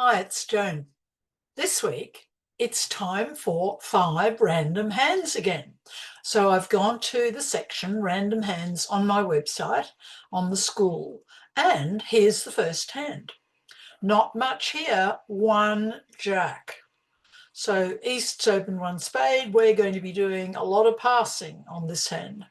Hi, it's Joan. This week, it's time for 5 random hands again. So I've gone to the section Random Hands on my website on the school, and here's the first hand. Not much here, 1 jack. So East's open 1 spade. We're going to be doing a lot of passing on this hand.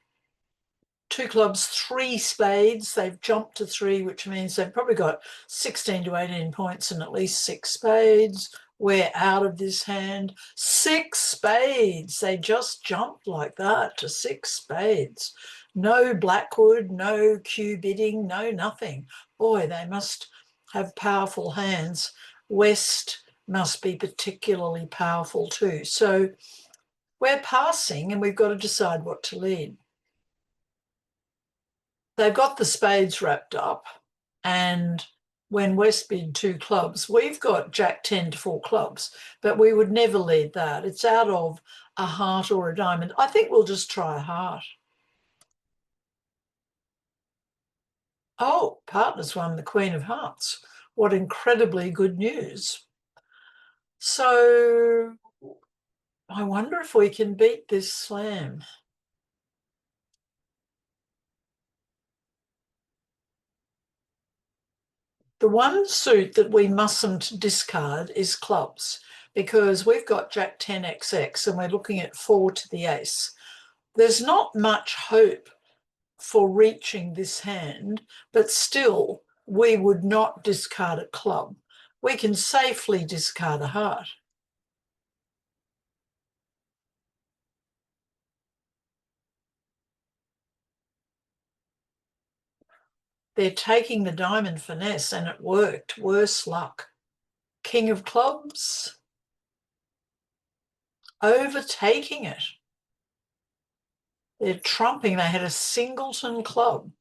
2 clubs, 3 spades. They've jumped to 3, which means they've probably got 16 to 18 points and at least 6 spades. We're out of this hand. 6 spades. They just jumped like that to 6 spades. No Blackwood, no Q bidding, no nothing. Boy, they must have powerful hands. West must be particularly powerful too. So we're passing and we've got to decide what to lead. They've got the spades wrapped up, and when West bid 2 clubs, we've got Jack 10 to 4 clubs, but we would never lead that. It's out of a heart or a diamond. I think we'll just try a heart. Oh, partners won the Queen of Hearts. What incredibly good news. So I wonder if we can beat this slam. The one suit that we mustn't discard is clubs, because we've got Jack 10 XX and we're looking at 4 to the ace. There's not much hope for reaching this hand, but still we would not discard a club. We can safely discard a heart. They're taking the diamond finesse and it worked. Worse luck. King of clubs, overtaking it. They're trumping. They had a singleton club.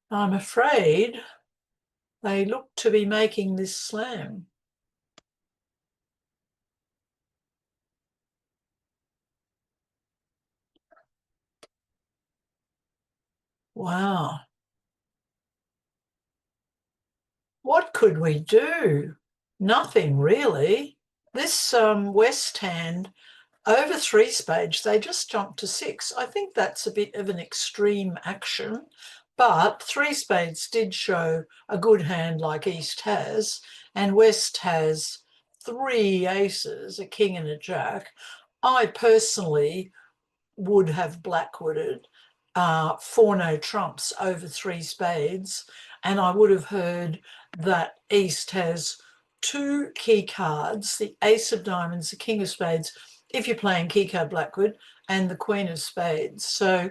I'm afraid they look to be making this slam. Wow. What could we do? Nothing really. This West hand, over 3 spades, they just jumped to 6. I think that's a bit of an extreme action, but 3 spades did show a good hand like East has, and West has 3 aces, a king and a jack. I personally would have blackwooded 4 no trumps over 3 spades, and I would have heard that East has 2 key cards, the ace of diamonds, the king of spades, if you're playing key card blackwood, and the queen of spades. So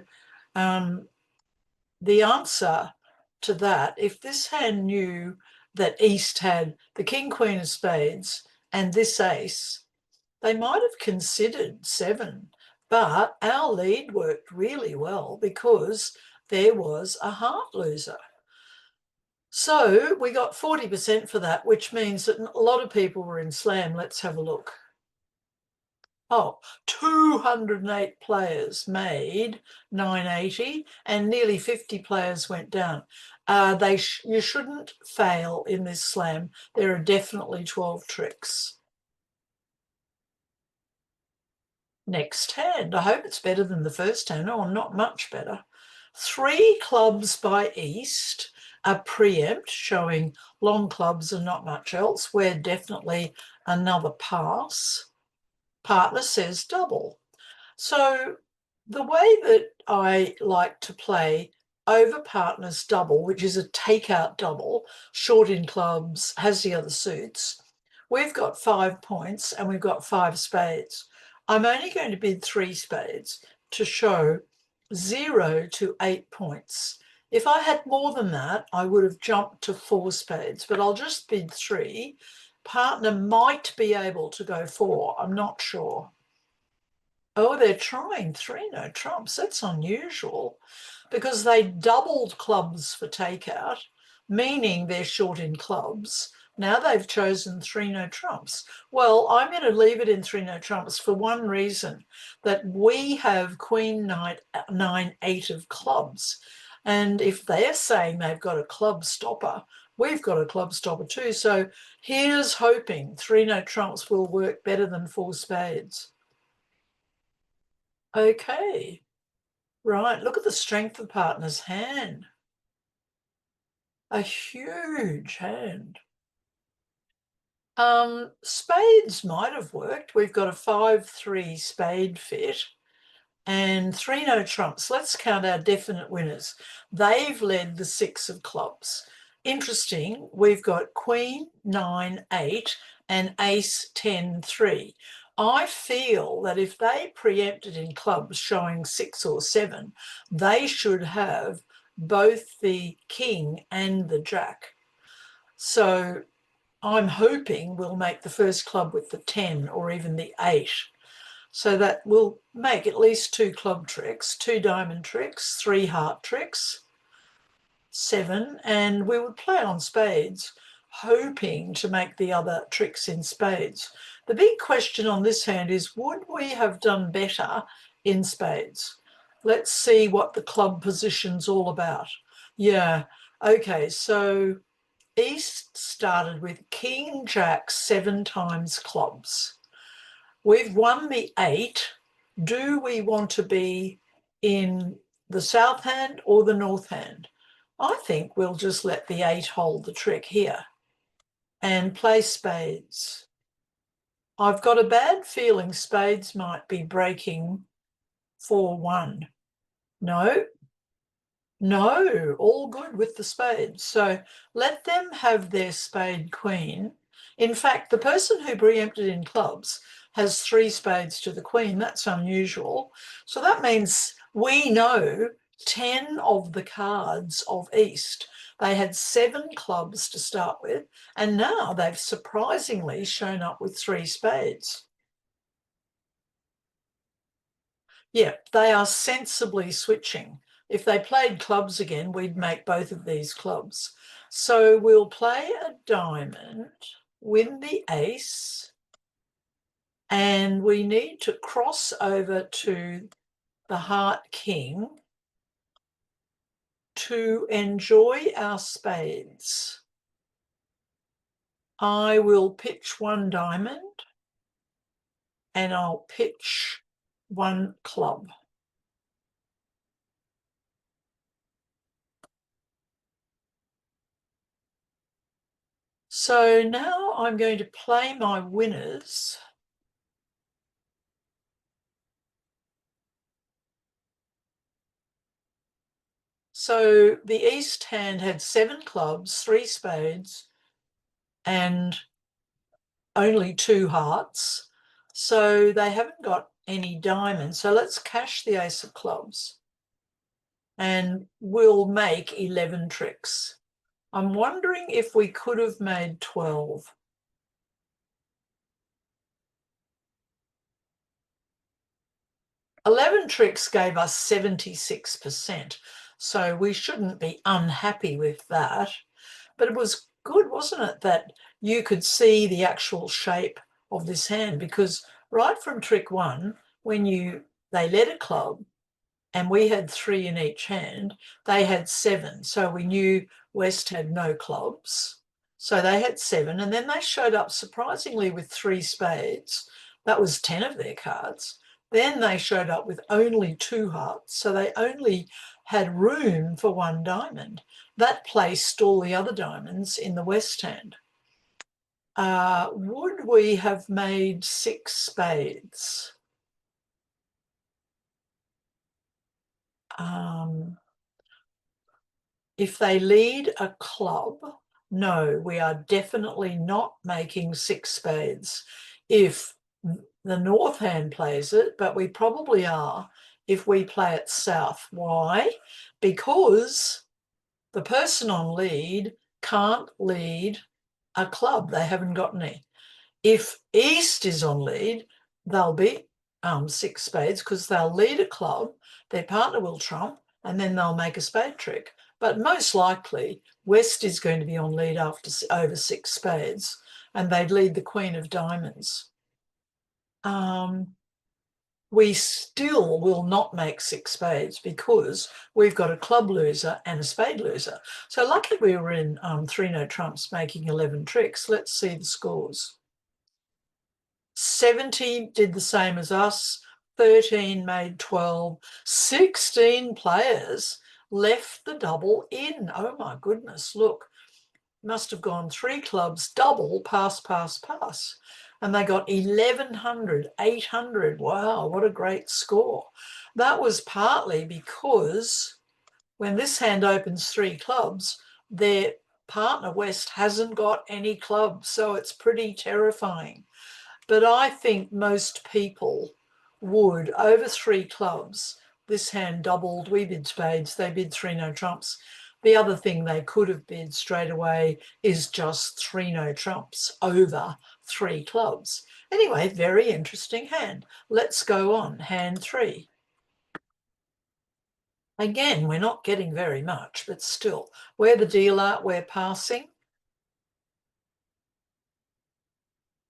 the answer to that, if this hand knew that East had the king, queen of spades and this ace, they might have considered 7, but our lead worked really well because there was a heart loser. So we got 40% for that, which means that a lot of people were in slam. Let's have a look. Oh, 208 players made 980 and nearly 50 players went down. You shouldn't fail in this slam. There are definitely 12 tricks. Next hand. I hope it's better than the first hand, or not much better. 3 clubs by East, a preempt showing long clubs and not much else. We're definitely another pass. Partner says double. So the way that I like to play over partner's double, which is a takeout double, short in clubs, has the other suits, we've got 5 points and we've got 5 spades. I'm only going to bid 3 spades to show 0 to 8 points. If I had more than that, I would have jumped to 4 spades, but I'll just bid 3. Partner might be able to go 4. I'm not sure. Oh, they're trying 3 no trumps. That's unusual because they doubled clubs for takeout, meaning they're short in clubs, Now they've chosen 3 no trumps. Well, I'm going to leave it in 3 no trumps for one reason, that we have Queen Knight 9 8 of clubs. And if they're saying they've got a club stopper, we've got a club stopper too. So here's hoping 3 no trumps will work better than 4 spades. Okay, right, look at the strength of partner's hand. A huge hand. Spades might have worked. We've got a 5-3 spade fit and 3 no trumps. Let's count our definite winners. They've led the 6 of clubs. Interesting, we've got Queen 9 8 and Ace 10 3. I feel that if they preempted in clubs showing 6 or 7, they should have both the king and the jack. So I'm hoping we'll make the first club with the 10 or even the 8. So that will make at least 2 club tricks, 2 diamond tricks, 3 heart tricks, 7, and we would play on spades, hoping to make the other tricks in spades. The big question on this hand is, would we have done better in spades? Let's see what the club position's all about. Yeah, okay, so East started with King Jack 7 times clubs. We've won the 8. Do we want to be in the south hand or the north hand? I think we'll just let the 8 hold the trick here and play spades. I've got a bad feeling spades might be breaking 4-1. No, no, all good with the spades. So let them have their spade queen. In fact, the person who preempted in clubs has 3 spades to the queen. That's unusual. So that means we know 10 of the cards of East. They had 7 clubs to start with, and now they've surprisingly shown up with 3 spades. Yeah, they are sensibly switching. If they played clubs again, we'd make both of these clubs. So we'll play a diamond, win the ace, and we need to cross over to the heart king to enjoy our spades. I will pitch 1 diamond and I'll pitch 1 club. So now I'm going to play my winners. So the East hand had 7 clubs, 3 spades, and only 2 hearts. So they haven't got any diamonds. So let's cash the ace of clubs and we'll make 11 tricks. I'm wondering if we could have made 12. "11 tricks gave us 76%, so we shouldn't be unhappy with that. But it was good, wasn't it, that you could see the actual shape of this hand, because right from trick 1, when they led a club and we had 3 in each hand, they had 7. So we knew West had no clubs. So they had 7, and then they showed up surprisingly with 3 spades. That was 10 of their cards. Then they showed up with only 2 hearts, so they only had room for 1 diamond. That placed all the other diamonds in the West hand. Would we have made 6 spades? If they lead a club, no, we are definitely not making 6 spades. If the north hand plays it, but we probably are if we play it south. Why? Because the person on lead can't lead a club. They haven't got any. If East is on lead, they'll be 6 spades because they'll lead a club, their partner will trump, and then they'll make a spade trick. But most likely, West is going to be on lead after over 6 spades, and they'd lead the Queen of Diamonds. We still will not make 6 spades because we've got a club loser and a spade loser. So luckily we were in 3-note trumps making 11 tricks. Let's see the scores. 70 did the same as us. 13 made 12. 16 players left the double in. Oh my goodness, look. Must have gone 3 clubs, double, pass, pass, pass. And they got 1,100, 800. Wow, what a great score. That was partly because when this hand opens 3 clubs, their partner West hasn't got any clubs, so it's pretty terrifying. But I think most people would, over 3 clubs, this hand doubled, we bid spades, they bid 3-note trumps. The other thing they could have bid straight away is just 3-note trumps over 3 clubs. Anyway, very interesting hand. Let's go on, hand 3. Again, we're not getting very much, but still, we're the dealer, we're passing.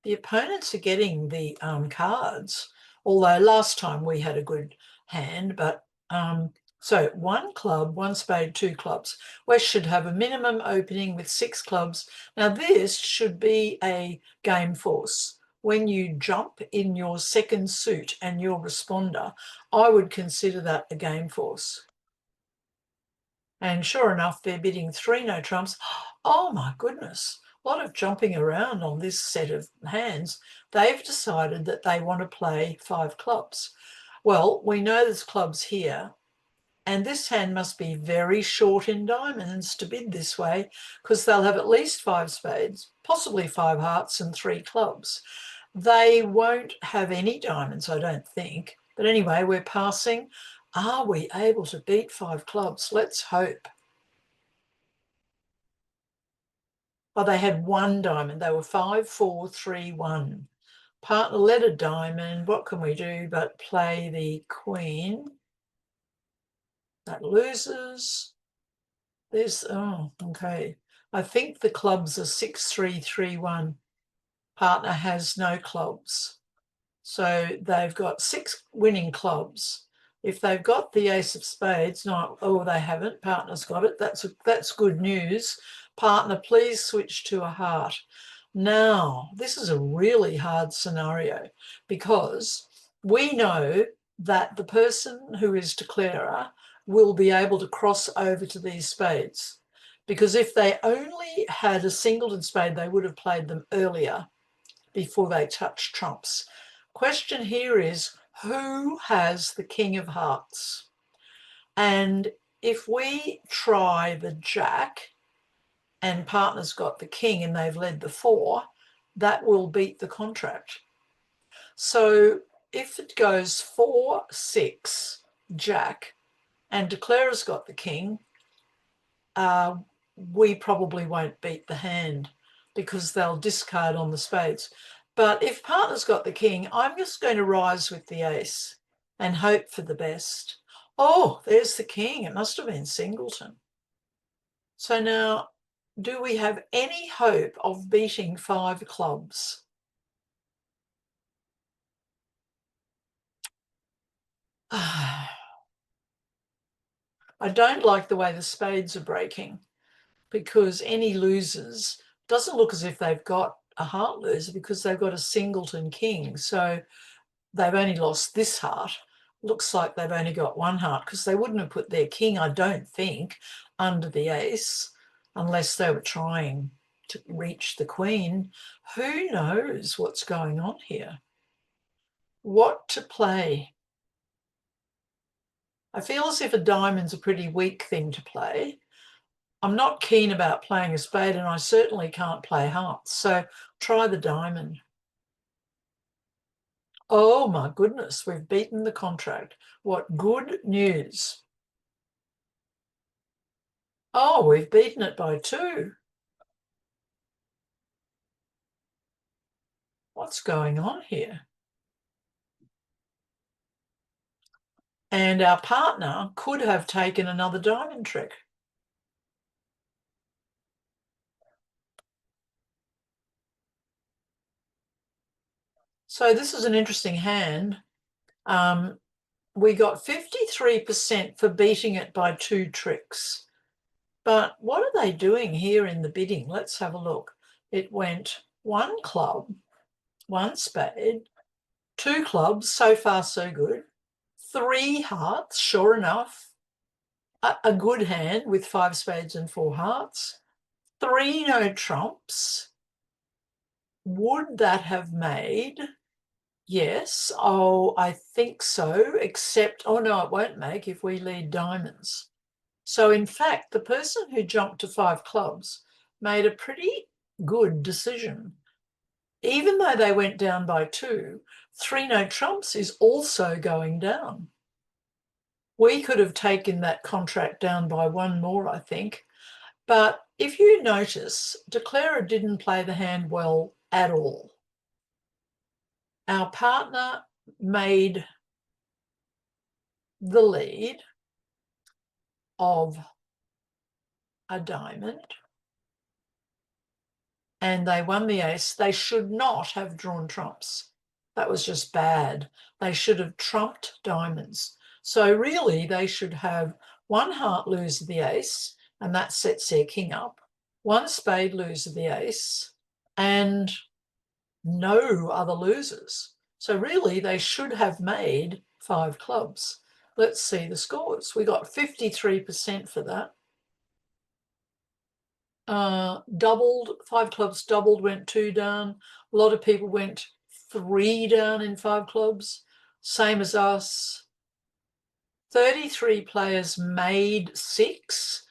The opponents are getting the cards, although last time we had a good hand, but so 1 club, 1 spade, 2 clubs. West should have a minimum opening with 6 clubs. Now this should be a game force. When you jump in your second suit and your responder, I would consider that a game force. And sure enough, they're bidding 3-note trumps. Oh my goodness, a lot of jumping around on this set of hands. They've decided that they want to play 5 clubs. Well, we know there's clubs here, and this hand must be very short in diamonds to bid this way, because they'll have at least 5 spades, possibly 5 hearts and 3 clubs. They won't have any diamonds, I don't think. But anyway, we're passing. Are we able to beat 5 clubs? Let's hope. Oh, they had 1 diamond. They were 5, 4, 3, 1. Partner led a diamond. What can we do but play the queen? That loses. There's, oh, okay. I think the clubs are 6, 3, 3, 1. Partner has no clubs. So they've got 6 winning clubs. If they've got the ace of spades, no, oh, they haven't. Partner's got it. That's good news. Partner, please switch to a heart. Now, this is a really hard scenario because we know that the person who is declarer will be able to cross over to these spades, because if they only had a singleton spade, they would have played them earlier before they touched trumps. Question here is, who has the king of hearts? And if we try the jack and partner's got the king and they've led the 4, that will beat the contract. So if it goes 4, 6, jack, and declarer's got the king, we probably won't beat the hand because they'll discard on the spades. But if partner's got the king, I'm just going to rise with the ace and hope for the best. Oh, there's the king. It must have been singleton. So now, do we have any hope of beating 5 clubs? I don't like the way the spades are breaking, because any losers, doesn't look as if they've got a heart loser because they've got a singleton king. So they've only lost this heart. Looks like they've only got 1 heart, because they wouldn't have put their king, I don't think, under the ace unless they were trying to reach the queen. Who knows what's going on here? What to play? I feel as if a diamond's a pretty weak thing to play. I'm not keen about playing a spade, and I certainly can't play hearts. So try the diamond. Oh my goodness, we've beaten the contract. What good news. Oh, we've beaten it by 2. What's going on here? And our partner could have taken another diamond trick. So this is an interesting hand. We got 53% for beating it by 2 tricks. But what are they doing here in the bidding? Let's have a look. It went 1 club, 1 spade, 2 clubs, so far so good, 3 hearts, sure enough, a good hand with 5 spades and 4 hearts, 3 no trumps. Would that have made? Yes. Oh, I think so, except, oh no, it won't make if we lead diamonds. So in fact, the person who jumped to 5 clubs made a pretty good decision. Even though they went down by 2, 3 no trumps is also going down. We could have taken that contract down by 1 more, I think. But if you notice, Declarer didn't play the hand well at all. Our partner made the lead of a diamond and they won the ace. They should not have drawn trumps. That was just bad. They should have trumped diamonds. So really they should have 1 heart lose the ace, and that sets their king up, 1 spade lose the ace, and no other losers. So really they should have made 5 clubs. Let's see the scores. We got 53% for that. Doubled, 5 clubs doubled, went 2 down. A lot of people went 3 down in 5 clubs, same as us. 33 players made 6,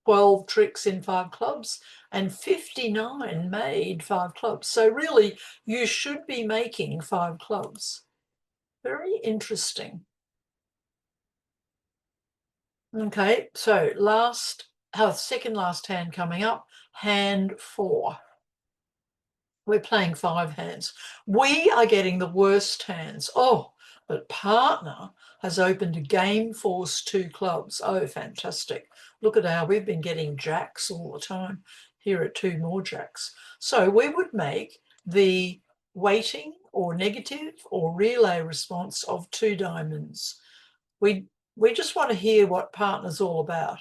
12 tricks in 5 clubs, and 59 made 5 clubs. So really, you should be making 5 clubs. Very interesting. Okay, so second last hand coming up, hand 4. We're playing 5 hands. We are getting the worst hands. Oh, but partner has opened a game force 2 clubs. Oh, fantastic. Look at how we've been getting jacks all the time. Here are 2 more jacks. So we would make the weighting or negative or relay response of 2 diamonds. We just want to hear what partner's all about.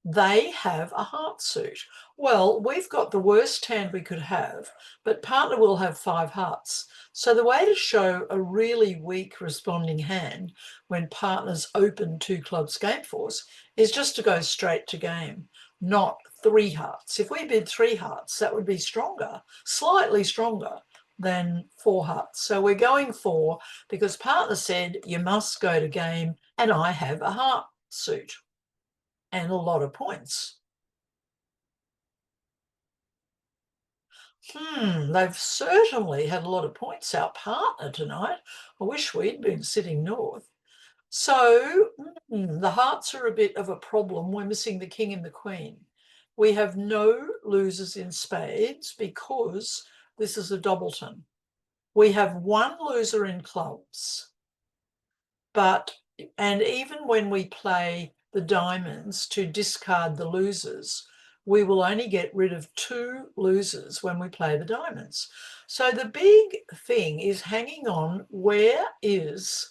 They have a heart suit. Well, we've got the worst hand we could have, but partner will have 5 hearts. So the way to show a really weak responding hand when partners open 2 clubs game force is just to go straight to game, not 3 hearts. If we bid 3 hearts, that would be stronger, slightly stronger than 4 hearts. So we're going 4 because partner said you must go to game and I have a heart suit and a lot of points. They've certainly had a lot of points, our partner tonight. I wish we'd been sitting north. So the hearts are a bit of a problem. We're missing the king and the queen. We have no losers in spades because this is a doubleton. We have 1 loser in clubs, and even when we play the diamonds to discard the losers, we will only get rid of 2 losers when we play the diamonds. So the big thing is hanging on, where is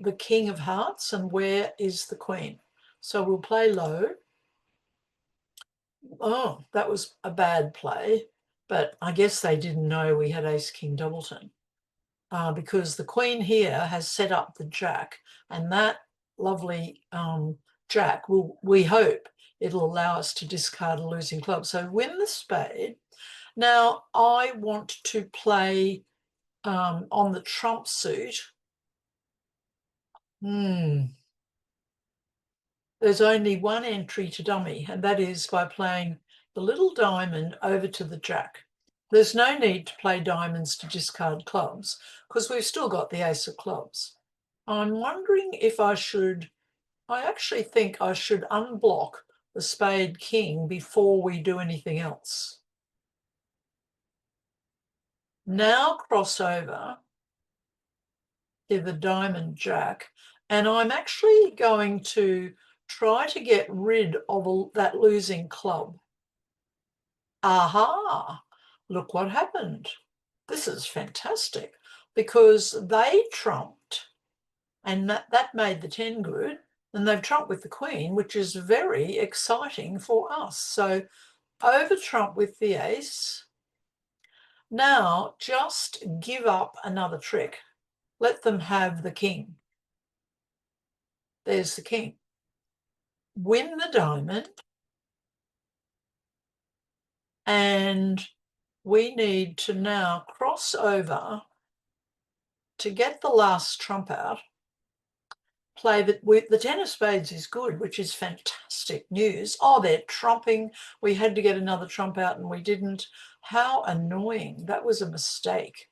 the king of hearts and where is the queen? So we'll play low. Oh, that was a bad play, but I guess they didn't know we had ace king doubleton. Because the queen here has set up the jack, and that lovely jack we hope it'll allow us to discard a losing club. So win the spade. Now I want to play on the trump suit. There's only 1 entry to dummy, and that is by playing the little diamond over to the jack. There's no need to play diamonds to discard clubs because we've still got the ace of clubs. I'm wondering if I actually think I should unblock the spade king before we do anything else. Now cross over to the diamond jack, and I'm actually going to try to get rid of that losing club. Aha, look what happened. This is fantastic because they trumped, and that made the 10 good, and they've trumped with the queen, which is very exciting for us. So over trump with the ace. Now just give up another trick. Let them have the king. There's the king. Win the diamond, and we need to now cross over to get the last trump out. Play the 10 of spades is good, which is fantastic news. Oh, they're trumping. We had to get another trump out and we didn't. How annoying. That was a mistake.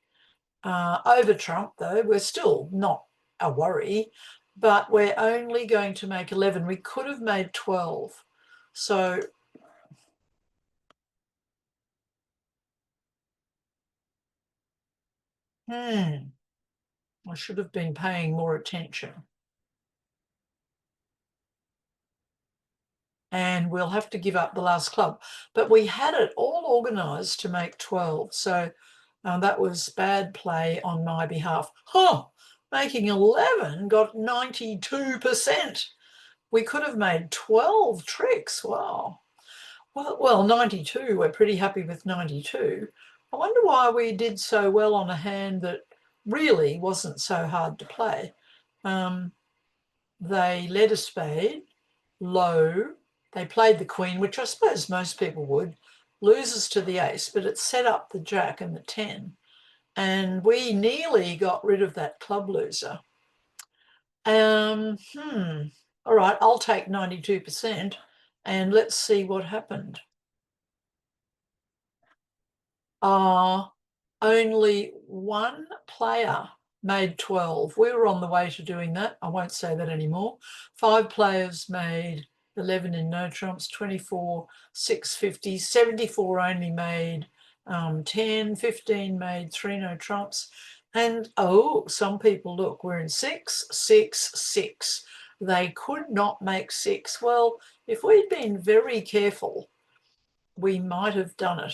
Over trump, though, we're still not a worry, but we're only going to make 11. We could have made 12. So I should have been paying more attention. And we'll have to give up the last club. But we had it all organised to make 12. So that was bad play on my behalf. Making 11 got 92%. We could have made 12 tricks. Wow. Well, 92, we're pretty happy with 92. I wonder why we did so well on a hand that really wasn't so hard to play. They led a spade, low. They played the queen, which I suppose most people would, loses to the ace, but it set up the jack and the 10. And we nearly got rid of that club loser. All right, I'll take 92% and let's see what happened. Only one player made 12. We were on the way to doing that. I won't say that anymore. 5 players made 11 in no trumps, 24, 650, 74 only made 10, 15 made 3 no trumps. And some people, look, we're in 6, 6, 6. They could not make 6. Well, if we'd been very careful, we might have done it.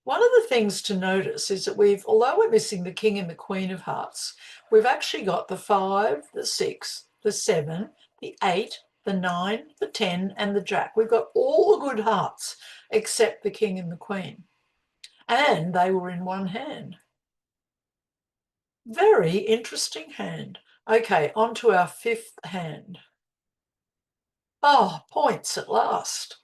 One of the things to notice is that although we're missing the king and the queen of hearts, we've actually got the 5, the 6, the 7, the 8, the 9, the 10, and the jack. We've got all the good hearts except the king and the queen. And they were in one hand. Very interesting hand. Okay, on to our 5th hand. Points at last.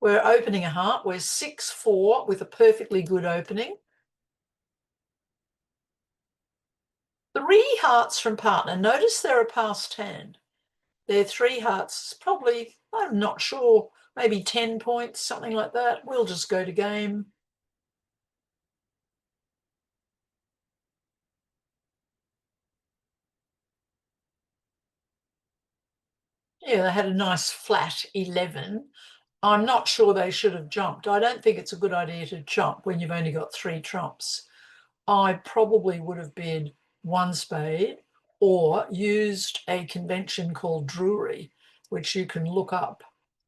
We're opening a heart. We're 6-4 with a perfectly good opening. 3 hearts from partner. Notice they're a passed hand. They're 3 hearts, probably, I'm not sure, maybe 10 points, something like that. We'll just go to game. Yeah, they had a nice flat 11. I'm not sure they should have jumped. I don't think it's a good idea to jump when you've only got 3 trumps. I probably would have bid 1 spade or used a convention called Drury, which you can look up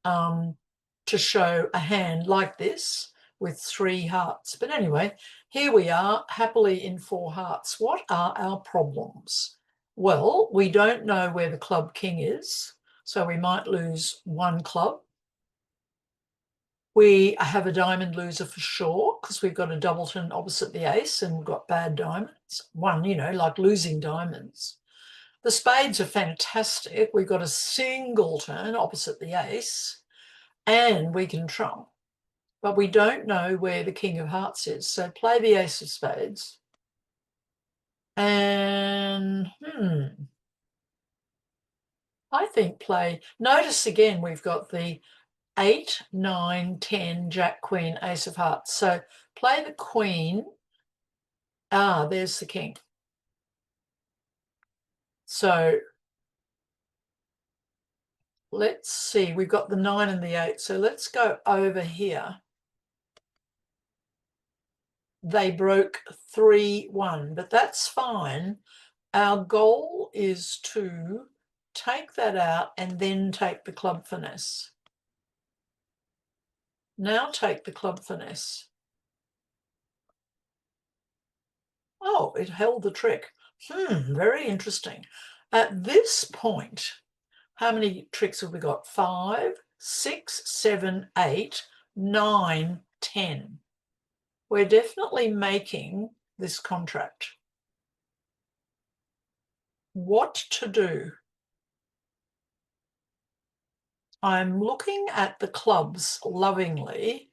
to show a hand like this with 3 hearts. But anyway, here we are, happily in 4 hearts. What are our problems? Well, we don't know where the club king is, so we might lose 1 club. We have a diamond loser for sure because we've got a doubleton opposite the ace and we've got bad diamonds. 1, like losing diamonds. The spades are fantastic. We've got a singleton opposite the ace and we can trump. But we don't know where the king of hearts is. So play the ace of spades. And I think notice again we've got the 8, 9, 10, jack, queen, ace of hearts. So play the queen. There's the king. So let's see, we've got the 9 and the 8. So let's go over here. They broke 3-1, but that's fine. Our goal is to take that out and then take the club finesse. Now take the club finesse. Oh, it held the trick. Very interesting. At this point, how many tricks have we got? 5, 6, 7, 8, 9, 10. We're definitely making this contract. What to do? I'm looking at the clubs lovingly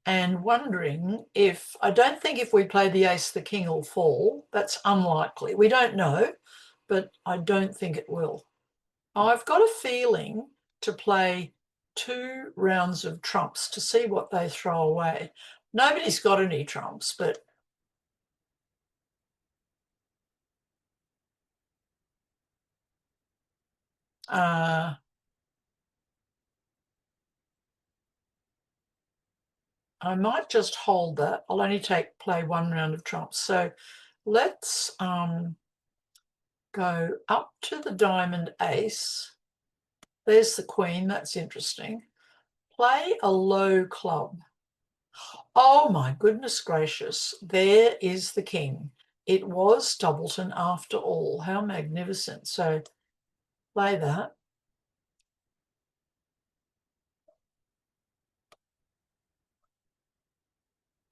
and wondering if, I don't think if we play the ace, the king will fall. That's unlikely. We don't know, but I don't think it will. I've got a feeling to play 2 rounds of trumps to see what they throw away. Nobody's got any trumps, but I might just hold that. I'll only play 1 round of trumps. So let's go up to the diamond ace. There's the queen. That's interesting. Play a low club. Oh my goodness gracious. There is the king. It was Doubleton after all. How magnificent. So play that.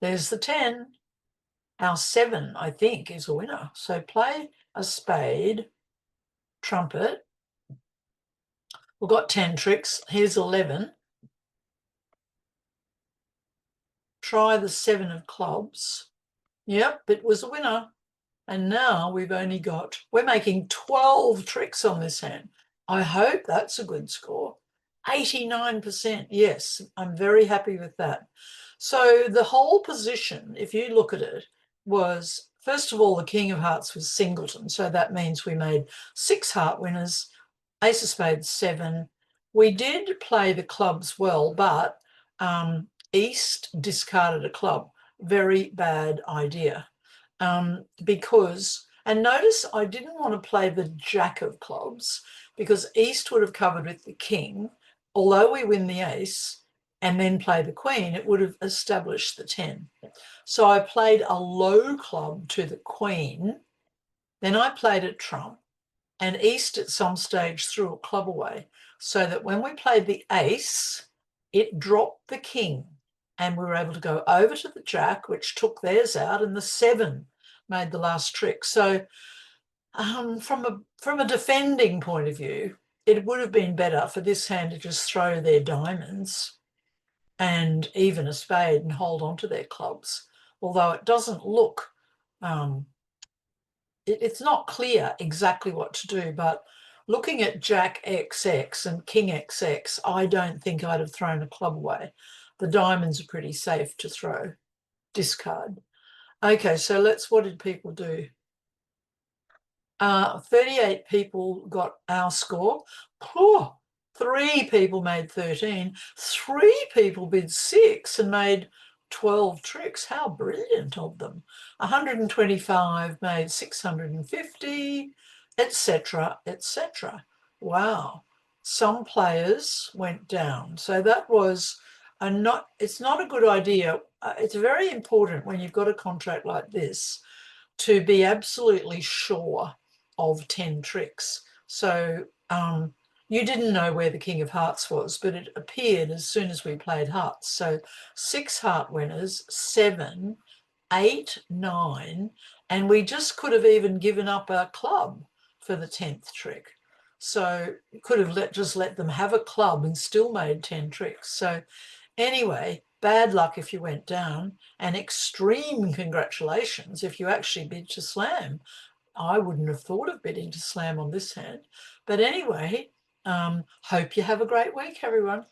There's the 10. Our 7, I think, is a winner. So play a spade, trumpet. We've got 10 tricks. Here's 11. Try the 7 of clubs. Yep, it was a winner. And now we're making 12 tricks on this hand. I hope that's a good score. 89%. Yes, I'm very happy with that. So the whole position, if you look at it, was, first of all, the king of hearts was singleton. So that means we made 6 heart winners, ace of spades 7. We did play the clubs well, but East discarded a club. Very bad idea. Because, and notice I didn't want to play the jack of clubs because East would have covered with the king. Although we win the ace and then play the queen, it would have established the 10. So I played a low club to the queen. Then I played a trump, and East at some stage threw a club away, so that when we played the ace, it dropped the king, and we were able to go over to the jack, which took theirs out, and the 7 made the last trick. So from a defending point of view, it would have been better for this hand to just throw their diamonds and even a spade and hold on to their clubs, although it doesn't look it's not clear exactly what to do, but looking at Jack XX and King XX, I don't think I'd have thrown a club away. The diamonds are pretty safe to throw. Discard. Okay, so what did people do? 38 people got our score. Oh, 3 people made 13. 3 people bid 6 and made 12 tricks. How brilliant of them. 125 made 650, etc., etc. Wow. Some players went down. So that was it's not a good idea. It's very important when you've got a contract like this to be absolutely sure of 10 tricks. So you didn't know where the King of Hearts was, but it appeared as soon as we played hearts. So 6 heart winners, 7, 8, 9, and we just could have even given up our club for the 10th trick. So could have just let them have a club and still made 10 tricks. So anyway, bad luck if you went down, and extreme congratulations if you actually bid to slam. I wouldn't have thought of bidding to slam on this hand. But anyway, hope you have a great week, everyone.